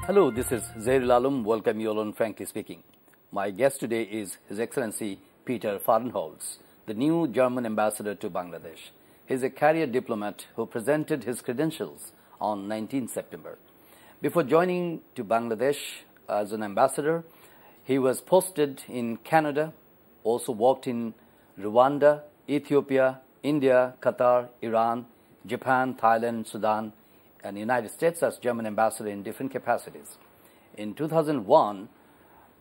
Hello, this is Zahirul. Welcome you all on Frankly Speaking. My guest today is His Excellency Peter Fahrenholtz, the new German ambassador to Bangladesh. He is a career diplomat who presented his credentials on 19 September. Before joining to Bangladesh as an ambassador, he was posted in Canada, also worked in Rwanda, Ethiopia, India, Qatar, Iran, Japan, Thailand, Sudan, and the United States as German ambassador in different capacities. In 2001,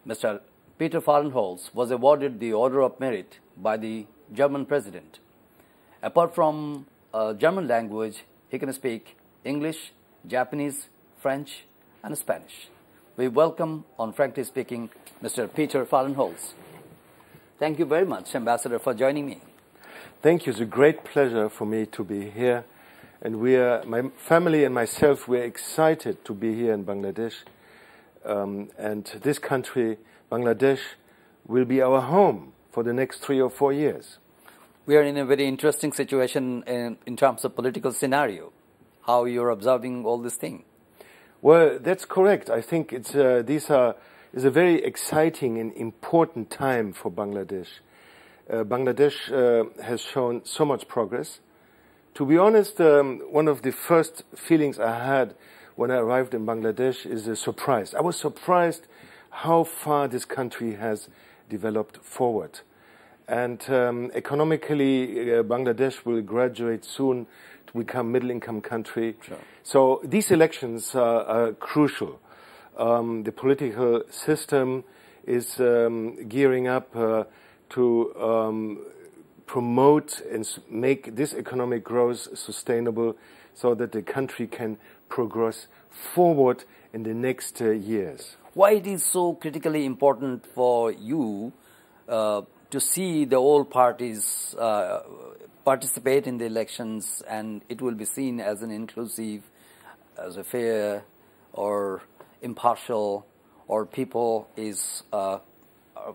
Mr. Peter Fahrenholtz was awarded the Order of Merit by the German president. Apart from German language, he can speak English, Japanese, French, and Spanish. We welcome, on Frankly Speaking, Mr. Peter Fahrenholtz. Thank you very much, Ambassador, for joining me. Thank you. It's a great pleasure for me to be here. And my family and myself, we're excited to be here in Bangladesh. And this country, Bangladesh, will be our home for the next 3 or 4 years. We are in a very interesting situation in terms of political scenario. How you're observing all this thing? Well, that's correct. I think it's is a very exciting and important time for Bangladesh. Bangladesh has shown so much progress. To be honest, one of the first feelings I had when I arrived in Bangladesh is a surprise. I was surprised how far this country has developed forward. And economically, Bangladesh will graduate soon to become a middle-income country. Sure. So these elections are crucial. The political system is gearing up to promote and make this economic growth sustainable so that the country can progress forward in the next years. Why it is so critically important for you to see the all parties participate in the elections, and it will be seen as an inclusive, as a fair or impartial, or people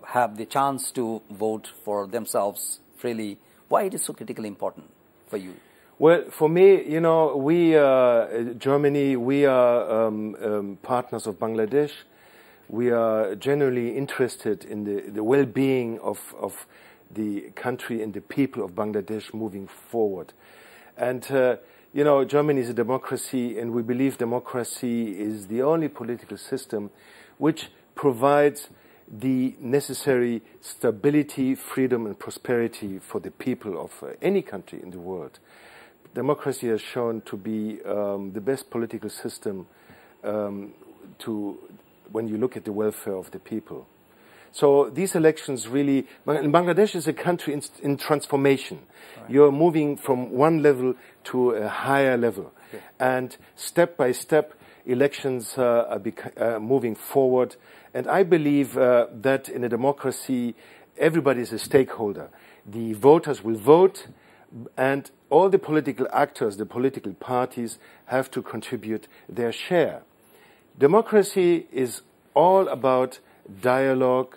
have the chance to vote for themselves freely? Why it is so critically important for you? Well, for me, you know, Germany, we are partners of Bangladesh. We are genuinely interested in the well-being of the country and the people of Bangladesh moving forward. And, you know, Germany is a democracy, and we believe democracy is the only political system which provides the necessary stability, freedom, and prosperity for the people of any country in the world. Democracy has shown to be the best political system when you look at the welfare of the people. So these elections really, Bangladesh is a country in transformation. Right. You're moving from one level to a higher level. Okay. And step by step, elections are moving forward. And I believe that in a democracy, everybody is a stakeholder. The voters will vote, and all the political actors, the political parties, have to contribute their share. Democracy is all about dialogue,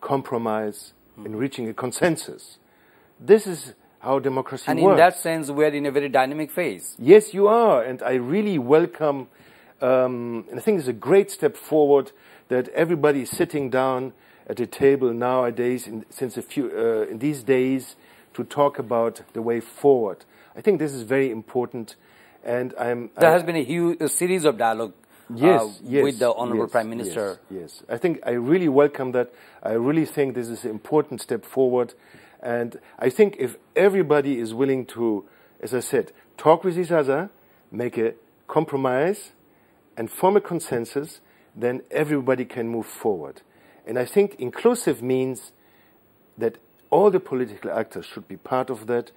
compromise, and reaching a consensus. This is how democracy works. And in that sense, we are in a very dynamic phase. Yes, you are, and I really welcome, and I think it's a great step forward that everybody is sitting down at a table nowadays, in these days, to talk about the way forward. I think this is very important, and there has been a series of dialogue. Yes, with the Honorable Prime Minister. Yes. I think I really welcome that. I really think this is an important step forward. And I think if everybody is willing to, as I said, talk with each other, make a compromise, and form a consensus, then everybody can move forward. And I think inclusive means that all the political actors should be part of that.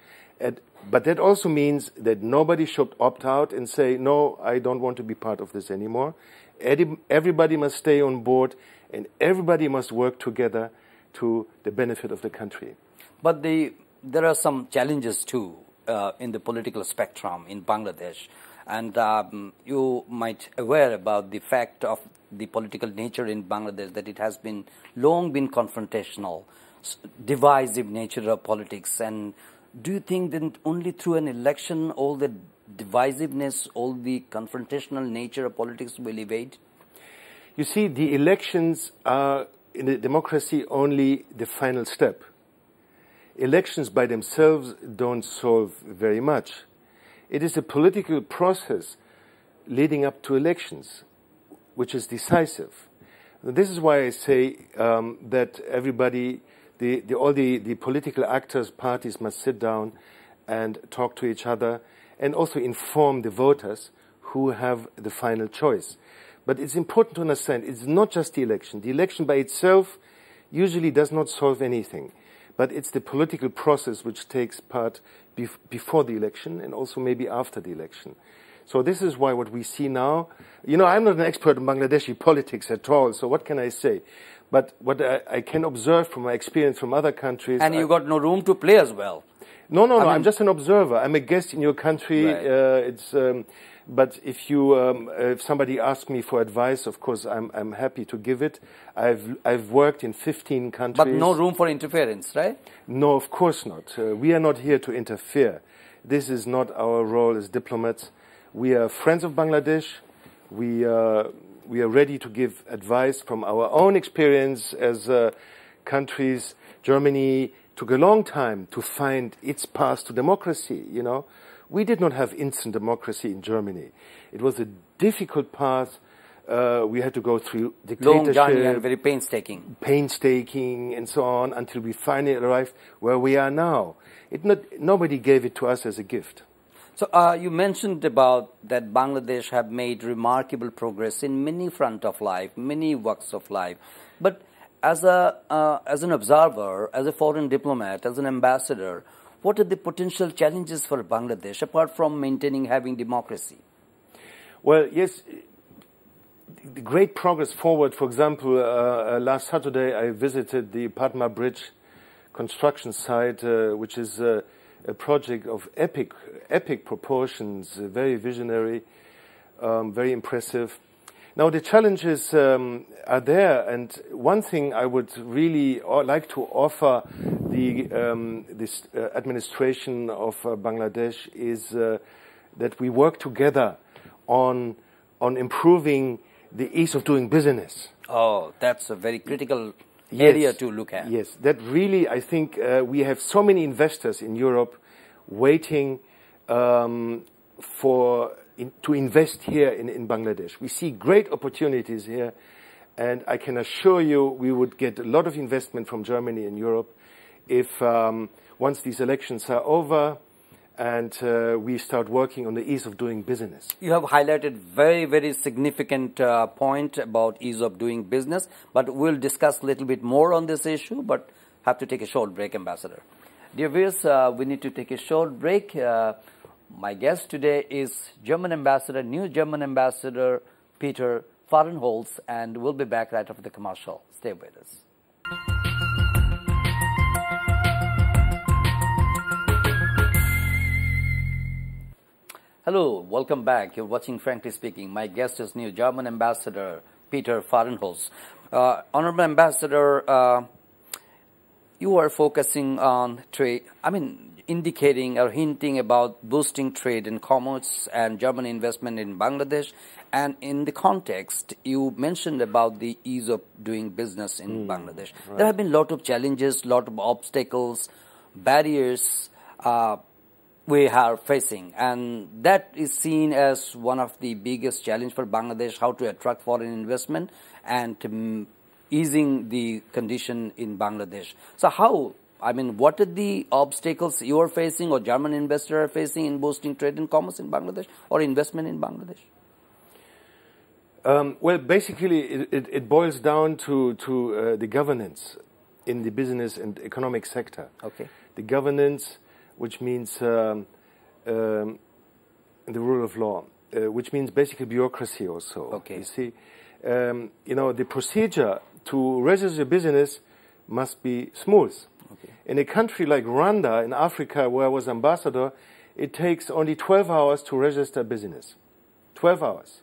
But that also means that nobody should opt out and say, no, I don't want to be part of this anymore. Everybody must stay on board, and everybody must work together to the benefit of the country. But there are some challenges too in the political spectrum in Bangladesh. And you might be aware about the fact of the political nature in Bangladesh, that it has been long been confrontational, divisive nature of politics. And do you think that only through an election all the divisiveness, all the confrontational nature of politics will evade? You see, the elections are in a democracy only the final step. Elections by themselves don't solve very much. It is a political process leading up to elections, which is decisive. This is why I say that everybody, all the political actors, parties must sit down and talk to each other and also inform the voters who have the final choice. But it's important to understand it's not just the election. The election by itself usually does not solve anything. But it's the political process which takes part before the election and also maybe after the election. So this is why what we see now, you know, I'm not an expert in Bangladeshi politics at all, so what can I say? But what I can observe from my experience from other countries... And you got no room to play as well. No, I'm just an observer. I'm a guest in your country. Right. But if somebody asks me for advice, of course, I'm happy to give it. I've worked in 15 countries. But no room for interference, right? No, of course not. We are not here to interfere. This is not our role as diplomats. We are friends of Bangladesh. We are ready to give advice from our own experience as countries. Germany took a long time to find its path to democracy, you know. We did not have instant democracy in Germany. It was a difficult path. We had to go through dictatorship. Long journey and very painstaking. Painstaking and so on until we finally arrived where we are now. Nobody gave it to us as a gift. So you mentioned about that Bangladesh have made remarkable progress in many fronts of life, many walks of life. But as an observer, as a foreign diplomat, as an ambassador, what are the potential challenges for Bangladesh apart from having democracy? Well, yes, the great progress forward. For example, last Saturday I visited the Padma Bridge construction site, which is a project of epic proportions, very visionary, very impressive. Now the challenges are there, and one thing I would really like to offer this administration of Bangladesh is that we work together on improving the ease of doing business. Oh, that's a very critical area to look at. Yes, that really, I think we have so many investors in Europe waiting to invest here in Bangladesh. We see great opportunities here, and I can assure you we would get a lot of investment from Germany and Europe if once these elections are over and we start working on the ease of doing business. You have highlighted very, very significant point about ease of doing business, but we'll discuss a little bit more on this issue, but have to take a short break, Ambassador. Dear viewers, we need to take a short break. My guest today is new German Ambassador Peter Fahrenholtz, and we'll be back right after the commercial. Stay with us. Hello, welcome back. You're watching Frankly Speaking. My guest is new German Ambassador Peter Fahrenholtz. Honorable Ambassador, you are focusing on trade, indicating or hinting about boosting trade and commerce and German investment in Bangladesh. And in the context, you mentioned about the ease of doing business in Bangladesh. Right. There have been a lot of challenges, a lot of obstacles, barriers we are facing. And that is seen as one of the biggest challenges for Bangladesh, how to attract foreign investment and easing the condition in Bangladesh. So what are the obstacles you are facing or German investors are facing in boosting trade and commerce in Bangladesh or investment in Bangladesh? Well, basically, it boils down to the governance in the business and economic sector. Okay. The governance, which means the rule of law, which means basically bureaucracy also. Okay. You see, the procedure to register a business must be smooth. Okay. In a country like Rwanda in Africa, where I was ambassador, it takes only 12 hours to register a business. 12 hours.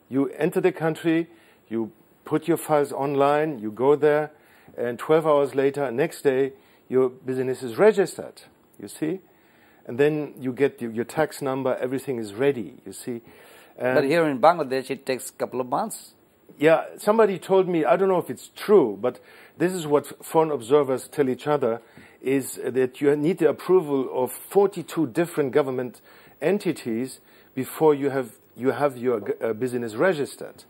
You enter the country, you put your files online, you go there, and 12 hours later, next day, your business is registered, you see? and then you get your tax number, everything is ready, you see. But here in Bangladesh, it takes a couple of months. Yeah, somebody told me, I don't know if it's true, but this is what foreign observers tell each other, is that you need the approval of 42 different government entities before you have your business registered.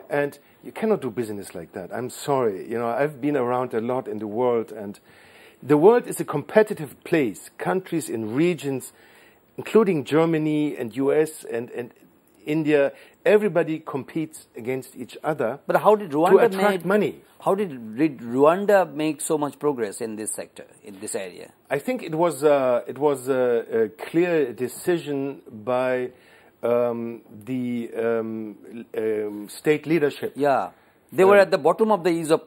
And you cannot do business like that. I'm sorry. You know, I've been around a lot in the world, and the world is a competitive place. Countries in regions, including Germany and US and India, everybody competes against each other. But how did Rwanda to attract money? How did Rwanda make so much progress in this sector, in this area? I think it was a clear decision by the state leadership. Yeah. They were at the bottom of the ease of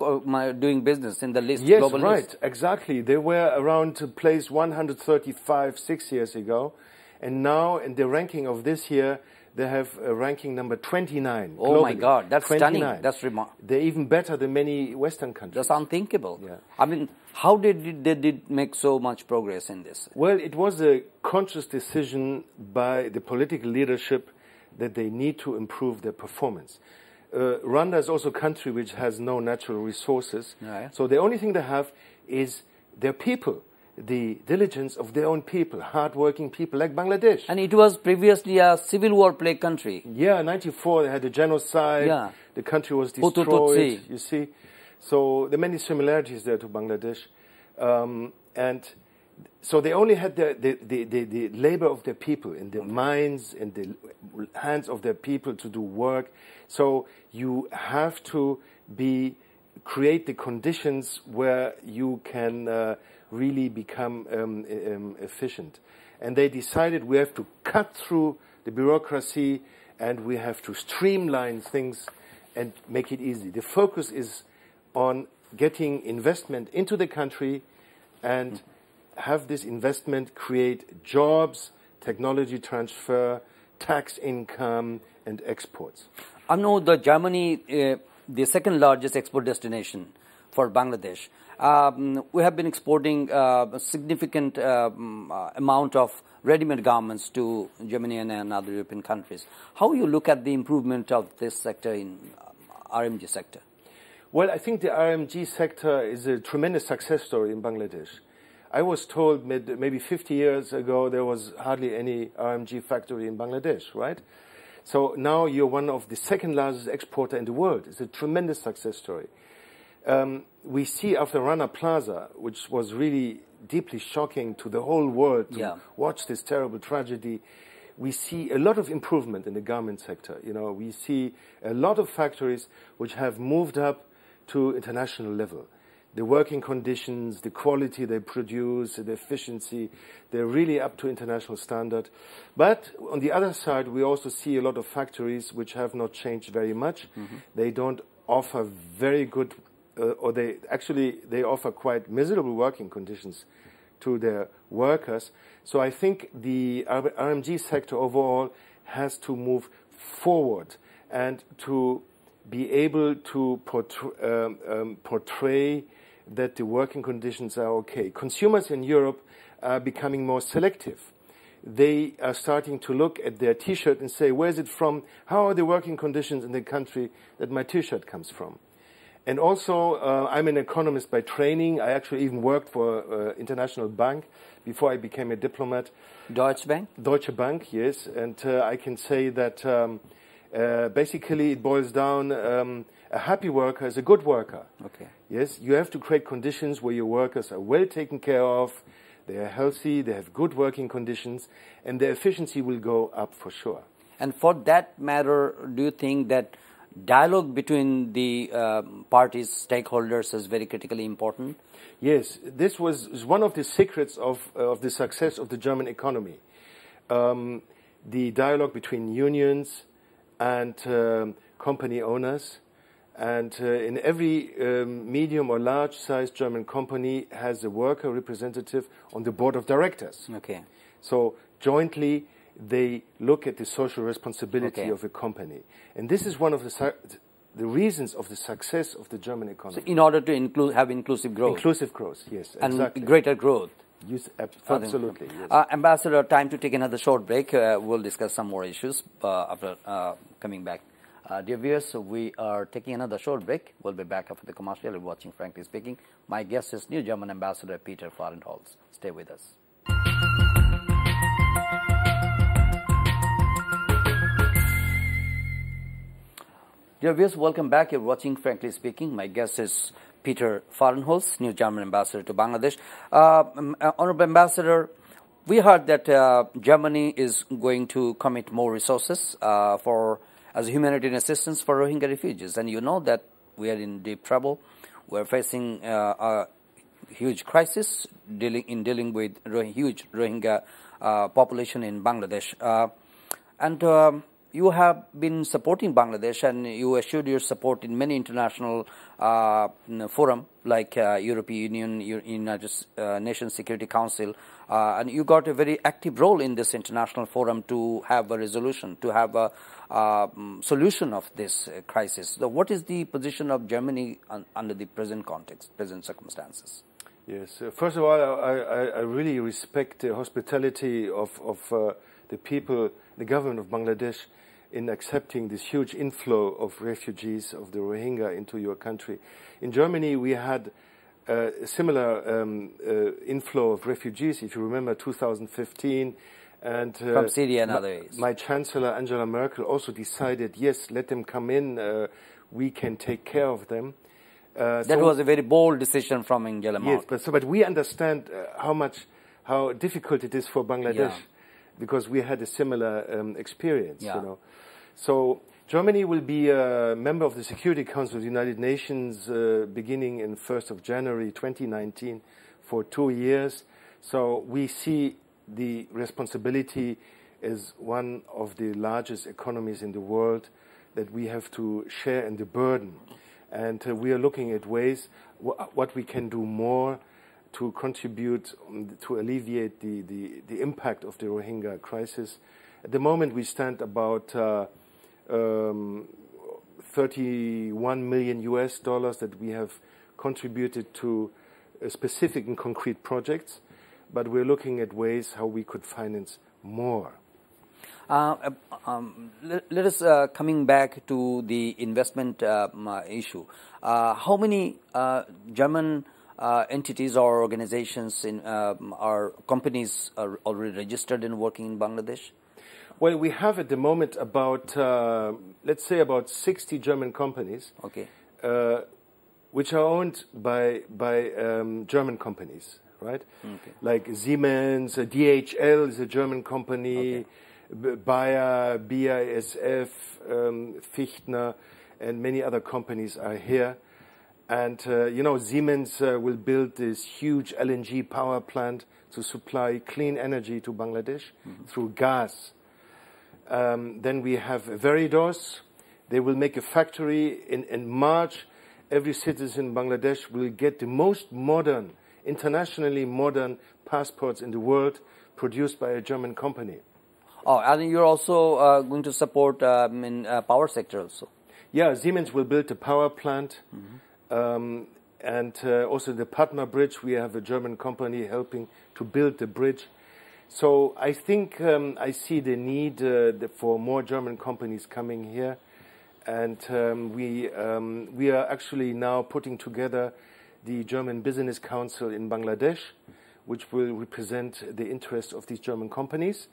doing business in the list. Yes, global right, list. exactly. They were around place 135 6 years ago, and now in the ranking of this year, they have a ranking number 29. Oh globally. my God, that's 29. stunning. That's remarkable. They're even better than many Western countries. That's unthinkable. Yeah. I mean, how did they make so much progress in this? Well, it was a conscious decision by the political leadership that they need to improve their performance. Rwanda is also a country which has no natural resources. Right. So the only thing they have is their people, the diligence of their own people, hard-working people like Bangladesh. And it was previously a civil war plagued country. Yeah, in 94 they had a genocide. Yeah. The country was Hutu destroyed. Tutsi. You see, so there are many similarities there to Bangladesh, and so they only had the labor of their people in the minds and the hands of their people to do work. So you have to create the conditions where you can really become efficient. And they decided we have to cut through the bureaucracy and we have to streamline things and make it easy. The focus is on getting investment into the country and have this investment create jobs, technology transfer, tax income, and exports. I know that Germany, the second largest export destination for Bangladesh. We have been exporting a significant amount of ready-made garments to Germany and other European countries. How you look at the improvement of this sector in RMG sector? Well, I think the RMG sector is a tremendous success story in Bangladesh. I was told maybe 50 years ago there was hardly any RMG factory in Bangladesh, right? So now you're one of the second largest exporter in the world. It's a tremendous success story. We see after Rana Plaza, which was really deeply shocking to the whole world to watch this terrible tragedy, we see a lot of improvement in the garment sector. You know, we see a lot of factories which have moved up to international level. The working conditions, the quality they produce, the efficiency, they're really up to international standard. But on the other side, we also see a lot of factories which have not changed very much. They don't offer very good, or they offer quite miserable working conditions to their workers. So I think the RMG sector overall has to move forward and to be able to portray that the working conditions are okay. Consumers in Europe are becoming more selective. They are starting to look at their T-shirt and say, where is it from? How are the working conditions in the country that my T-shirt comes from? And also, I'm an economist by training. I actually even worked for an international bank before I became a diplomat. Deutsche Bank? Deutsche Bank, yes. And I can say that basically it boils down, a happy worker is a good worker. Okay. Yes, you have to create conditions where your workers are well taken care of, they are healthy, they have good working conditions, and their efficiency will go up for sure. And for that matter, do you think that dialogue between the parties, stakeholders is very critically important? Yes, this was one of the secrets of the success of the German economy. The dialogue between unions and company owners. And in every medium or large-sized German company has a worker representative on the board of directors. Okay. So jointly they look at the social responsibility of a company. And this is one of the reasons of the success of the German economy. So in order to have inclusive growth. Inclusive growth, yes, and exactly. greater growth. Yes, absolutely. Yes. Ambassador, time to take another short break. We'll discuss some more issues after coming back. Dear viewers, we are taking another short break. We'll be back after the commercial. You're watching Frankly Speaking. My guest is new German Ambassador Peter Fahrenholtz. Stay with us. Dear viewers, welcome back. You're watching Frankly Speaking. My guest is Peter Fahrenholtz, new German Ambassador to Bangladesh. Honorable Ambassador, we heard that Germany is going to commit more resources as humanitarian assistance for Rohingya refugees. And you know that we are in deep trouble. We are facing a huge crisis dealing with huge Rohingya population in Bangladesh. You have been supporting Bangladesh, and you assured your support in many international forums like European Union, United Nations Security Council, and you got a very active role in this international forum to have a resolution, to have a solution of this crisis. So what is the position of Germany under the present context, present circumstances? Yes, first of all, I really respect the hospitality of the people, the government of Bangladesh, in accepting this huge inflow of refugees, of the Rohingya, into your country. In Germany, we had a similar inflow of refugees, if you remember, 2015. And from Syria and other areas. My Chancellor, Angela Merkel, also decided, yes, let them come in, we can take care of them. That was a very bold decision from Angela Merkel. Yes, but we understand how difficult it is for Bangladesh, because we had a similar experience, you know. So Germany will be a member of the Security Council of the United Nations beginning in 1st of January 2019 for 2 years. So we see the responsibility as one of the largest economies in the world that we have to share in the burden. And we are looking at ways what we can do more to contribute to alleviate the impact of the Rohingya crisis. At the moment, we stand about 31 million US dollars that we have contributed to specific and concrete projects, but we're looking at ways how we could finance more. Let us coming back to the investment issue. How many German entities or organizations or companies are already registered and working in Bangladesh? Well, we have at the moment about, let's say, about 60 German companies, which are owned by German companies, right? Okay. Like Siemens, DHL is a German company, Bayer, BASF, Fichtner, and many other companies are here. And, you know, Siemens will build this huge LNG power plant to supply clean energy to Bangladesh through gas. Then we have Veridos. They will make a factory in March. Every citizen in Bangladesh will get the most modern, internationally modern passports in the world produced by a German company. Oh, and you're also going to support in power sector also? Yeah, Siemens will build a power plant. And also the Patna Bridge, we have a German company helping to build the bridge. So I think I see the need for more German companies coming here. And we are actually now putting together the German Business Council in Bangladesh, which will represent the interests of these German companies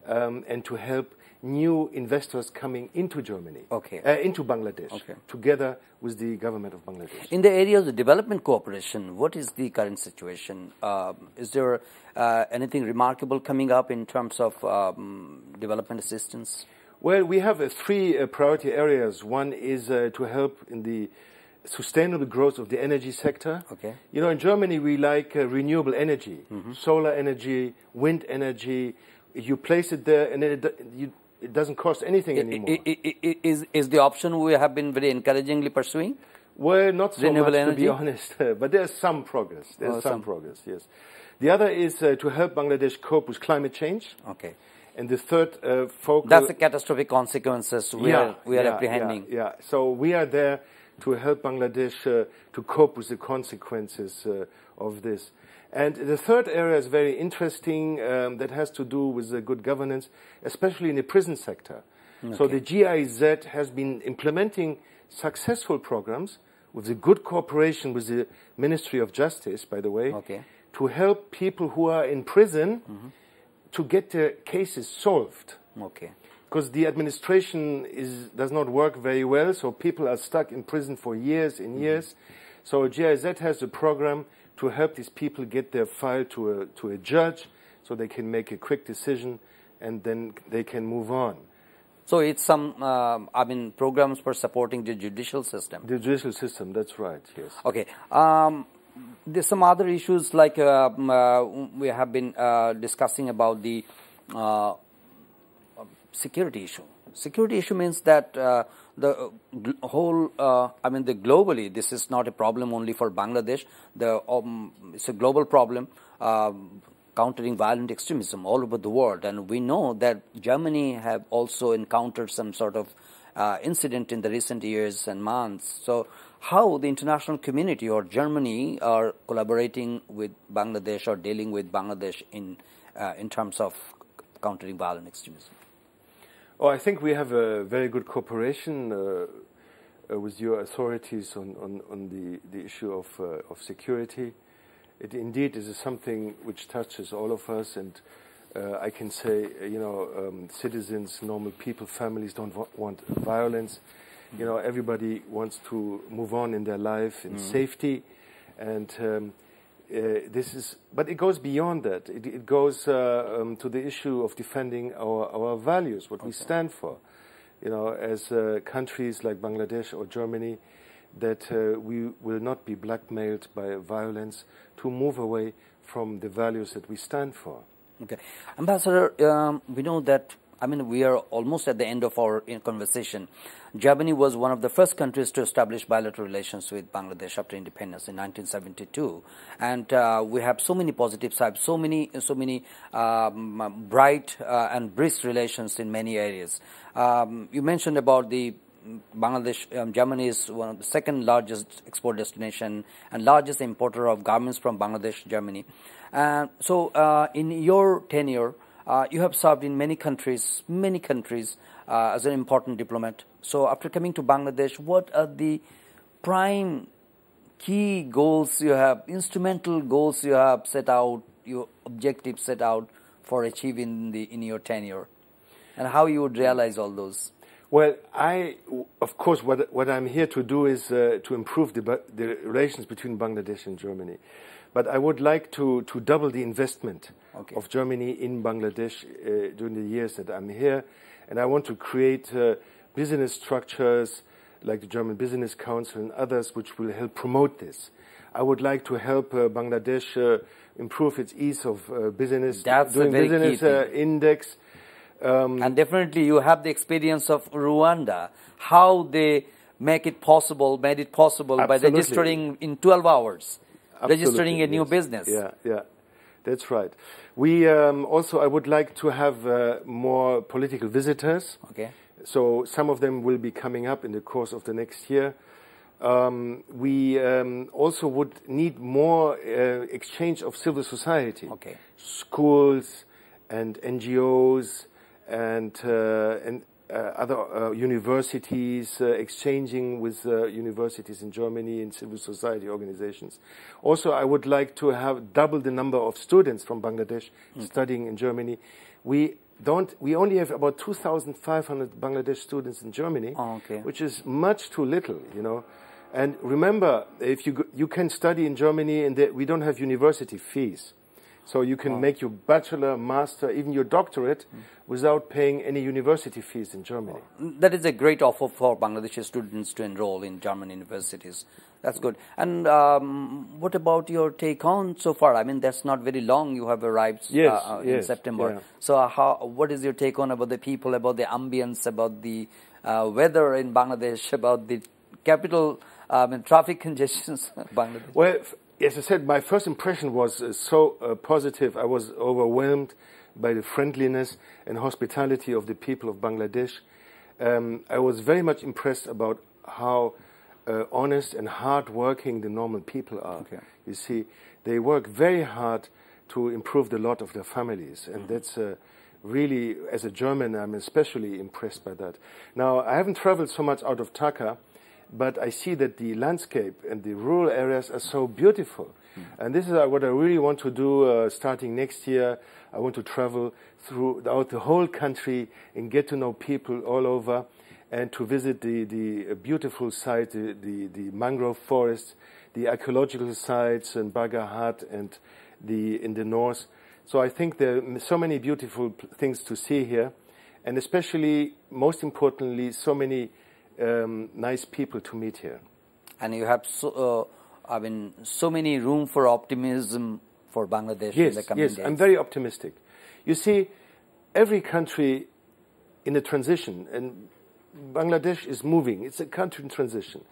and to help new investors coming into Germany, into Bangladesh, together with the government of Bangladesh. In the area of the development cooperation, what is the current situation? Is there anything remarkable coming up in terms of development assistance? Well, we have three priority areas. One is to help in the sustainable growth of the energy sector. You know, in Germany, we like renewable energy, solar energy, wind energy. You place it there, and it doesn't cost anything anymore. Is the option we have been very encouragingly pursuing? Well, not so renewable much, energy? to be honest, but there's some progress. There's some progress, yes. The other is to help Bangladesh cope with climate change. And the third focus... That's the catastrophic consequences we are apprehending. So we are there to help Bangladesh to cope with the consequences of this. And the third area is very interesting, that has to do with the good governance, especially in the prison sector. Okay. So the GIZ has been implementing successful programs with the good cooperation with the Ministry of Justice, by the way, okay, to help people who are in prison to get their cases solved. Okay. Because the administration does not work very well, so people are stuck in prison for years and years. So GIZ has a program to help these people get their file to a judge so they can make a quick decision and then they can move on. So it's some, programs for supporting the judicial system. The judicial system, that's right, yes. Okay. There's some other issues like we have been discussing about the security issue. Security issue means that the whole, globally, this is not a problem only for Bangladesh. It's a global problem, countering violent extremism all over the world. And we know that Germany have also encountered some sort of incident in the recent years and months. So how the international community or Germany are collaborating with Bangladesh or dealing with Bangladesh in terms of countering violent extremism? Oh, I think we have a very good cooperation with your authorities on the issue of security. It indeed is something which touches all of us, and I can say, citizens, normal people, families don't want violence. Everybody wants to move on in their life in safety, and but it goes beyond that. It goes to the issue of defending our values, what we stand for. As countries like Bangladesh or Germany, that we will not be blackmailed by violence to move away from the values that we stand for. Okay. Ambassador, we know that, we are almost at the end of our conversation. Germany was one of the first countries to establish bilateral relations with Bangladesh after independence in 1972. And we have so many positive sides, so many bright and brisk relations in many areas. You mentioned about the Bangladesh, Germany is one of the second largest export destination and largest importer of garments from Bangladesh, Germany. So in your tenure, you have served in many countries as an important diplomat. So after coming to Bangladesh, what are the prime key goals you have, instrumental goals you have set out, your objectives set out for achieving in your tenure, and how you would realize all those? Well, of course, what I'm here to do is to improve the relations between Bangladesh and Germany. But I would like to double the investment of Germany in Bangladesh during the years that I'm here. And I want to create business structures like the German Business Council and others which will help promote this. I would like to help Bangladesh improve its ease of business, doing business index. And definitely you have the experience of Rwanda, how they made it possible by registering in 12 hours, registering a new business. Yeah, that's right. We also, I would like to have more political visitors. Okay. So some of them will be coming up in the course of the next year. We also would need more exchange of civil society. Okay. Schools and NGOs and other universities, exchanging with universities in Germany and civil society organizations. Also, I would like to have double the number of students from Bangladesh studying in Germany. We only have about 2,500 Bangladesh students in Germany, which is much too little, And remember, if you can study in Germany, and we don't have university fees. So you can make your bachelor, master, even your doctorate without paying any university fees in Germany. That is a great offer for Bangladeshi students to enroll in German universities. That's good. And what about your take on so far? I mean, that's not very long. You have arrived in September. Yeah. So what is your take on about the people, about the ambience, about the weather in Bangladesh, about the capital, traffic congestions in Bangladesh? Well, as I said, my first impression was so positive. I was overwhelmed by the friendliness and hospitality of the people of Bangladesh. I was very much impressed about how honest and hard-working the normal people are. Okay. You see, they work very hard to improve the lot of their families. And that's really, as a German, I'm especially impressed by that. Now, I haven't traveled so much out of Dhaka, but I see that the landscape and the rural areas are so beautiful. And this is what I really want to do starting next year. I want to travel throughout the whole country and get to know people all over, and to visit the beautiful sites, the mangrove forests, the archaeological sites in Baghahat and in the north. So I think there are so many beautiful things to see here, and especially, most importantly, so many nice people to meet here. And you have so many room for optimism for Bangladesh in the coming days. Yes, I'm very optimistic. You see, every country in a transition, and Bangladesh is moving. It's a country in transition.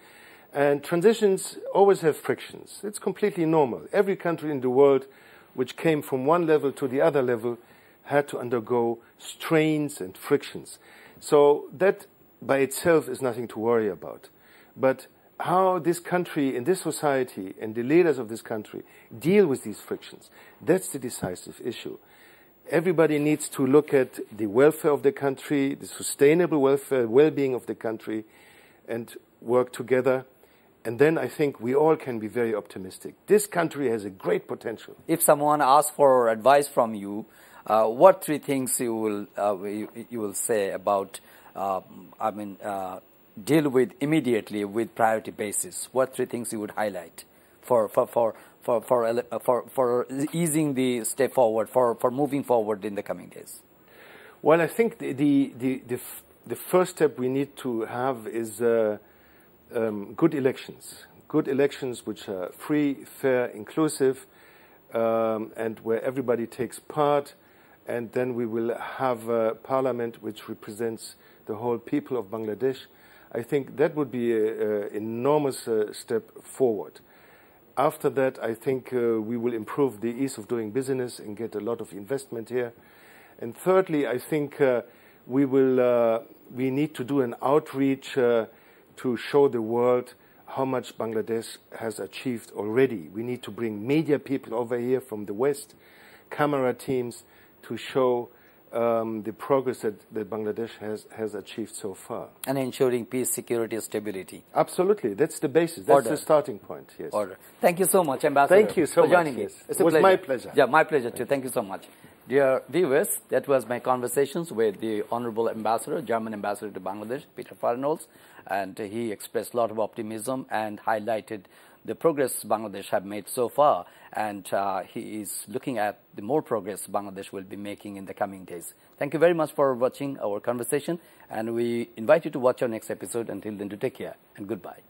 And transitions always have frictions. It's completely normal. Every country in the world which came from one level to the other level had to undergo strains and frictions. So that by itself is nothing to worry about. But how this country and this society and the leaders of this country deal with these frictions, that's the decisive issue. Everybody needs to look at the welfare of the country, the sustainable welfare, well-being of the country, and work together. And then I think we all can be very optimistic. This country has a great potential. If someone asks for advice from you, what three things you will say about, deal with immediately with priority basis? What three things you would highlight for easing the step forward, for moving forward in the coming days? Well, I think the first step we need to have is good elections which are free, fair, inclusive, and where everybody takes part, and then we will have a parliament which represents the whole people of Bangladesh. I think that would be an enormous step forward. After that, I think we will improve the ease of doing business and get a lot of investment here. And thirdly, I think we need to do an outreach to show the world how much Bangladesh has achieved already. We need to bring media people over here from the West, camera teams, to show the progress that Bangladesh has achieved so far. And ensuring peace, security, stability. Absolutely. That's the basis. That's the starting point. Yes. Order. Thank you so much, Ambassador. Thank you so much for joining me. Yes. It's It was my pleasure. Yeah, my pleasure too. Thank you so much. Dear viewers, that was my conversations with the Honorable Ambassador, German Ambassador to Bangladesh, Peter Fahrenholtz, and he expressed a lot of optimism and highlighted the progress Bangladesh have made so far, and he is looking at the more progress Bangladesh will be making in the coming days. Thank you very much for watching our conversation, and we invite you to watch our next episode. Until then, to take care and goodbye.